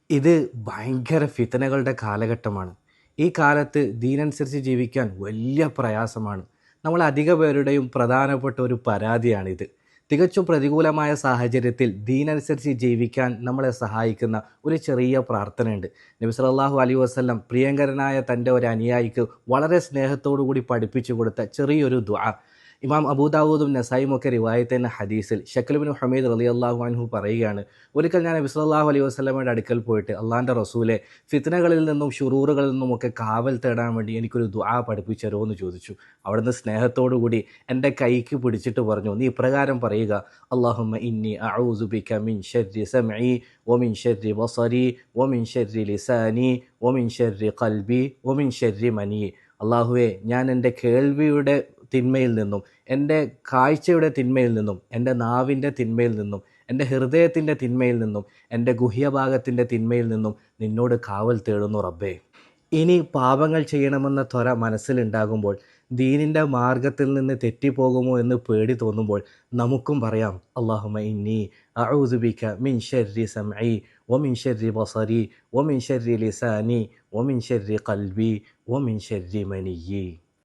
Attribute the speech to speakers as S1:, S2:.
S1: ഇത് ഭയങ്കര ഫിത്തനകളുടെ കാലഘട്ടമാണ്. ഈ കാലത്ത് ദീനനുസരിച്ച് ജീവിക്കാൻ വലിയ പ്രയാസമാണ്. നമ്മൾ അധിക പേരുടെയും പ്രധാനപ്പെട്ട ഒരു പരാതിയാണിത്. തികച്ചും പ്രതികൂലമായ സാഹചര്യത്തിൽ ദീനനുസരിച്ച് ജീവിക്കാൻ നമ്മളെ സഹായിക്കുന്ന ഒരു ചെറിയ പ്രാർത്ഥനയുണ്ട്. നബി സല്ലല്ലാഹു അലൈഹി വസല്ലം പ്രിയങ്കരനായ തൻ്റെ ഒരു അനുയായിക്ക് വളരെ സ്നേഹത്തോടു കൂടി പഠിപ്പിച്ചു കൊടുത്ത ചെറിയൊരു ദുആ. ഇമാം അബൂദാവൂദും നസായിയും ഒക്കെ റിവായത്ത് ചെയ്യുന്ന ഹദീസിൽ ശക്ൽ ബിൻ ഹമീദ് റളിയല്ലാഹു അൻഹു പറയുകയാണ്, ഒരിക്കൽ ഞാൻ നബി സല്ലല്ലാഹു അലൈഹി വസല്ലമയുടെ അടുക്കൽ പോയിട്ട് അള്ളാഹിൻ്റെ റസൂലെ, ഫിത്നകളിൽ നിന്നും ഷുറൂറുകളിൽ നിന്നുമൊക്കെ കാവൽ തേടാൻ വേണ്ടി എനിക്കൊരു ദുആ പഠിപ്പിച്ചു തരുമോ എന്ന് ചോദിച്ചു. അവിടുന്ന് സ്നേഹത്തോടു കൂടി എൻ്റെ കൈക്ക് പിടിച്ചിട്ട് പറഞ്ഞു, നീ ഇപ്രകാരം പറയുക: അല്ലാഹുമ്മ ഇന്നി അഊസു ബിക മിൻ ശർരി സമഇ വമിൻ ശർരി ബസരി വമിൻ ശർരി ലിസാനി വമിൻ ശർരി ഖൽബി വമിൻ ശർരി മനി. അള്ളാഹുവേ, ഞാൻ എൻ്റെ കേൾവിയുടെ തിന്മയിൽ നിന്നും, എൻ്റെ കാഴ്ചയുടെ തിന്മയിൽ നിന്നും, എൻ്റെ നാവിൻ്റെ തിന്മയിൽ നിന്നും, എൻ്റെ ഹൃദയത്തിൻ്റെ തിന്മയിൽ നിന്നും, എൻ്റെ ഗുഹ്യഭാഗത്തിൻ്റെ തിന്മയിൽ നിന്നും നിന്നോട് കാവൽ തേടുന്നു റബ്ബേ. ഇനി പാപങ്ങൾ ചെയ്യണമെന്ന ത്വര മനസ്സിലുണ്ടാകുമ്പോൾ, ദീനിൻ്റെ മാർഗത്തിൽ നിന്ന് തെറ്റിപ്പോകുമോ എന്ന് പേടി തോന്നുമ്പോൾ നമുക്കും പറയാം: അല്ലാഹുമ്മ ഇന്നി അഊസു ബിക മിൻ ശർരി സമഇ വമിൻ ശർരി ബസരി വമിൻ ശർരി ലിസാനി വമിൻ ശർരി ഖൽബി വമിൻ ശർരി മനിയ്യി.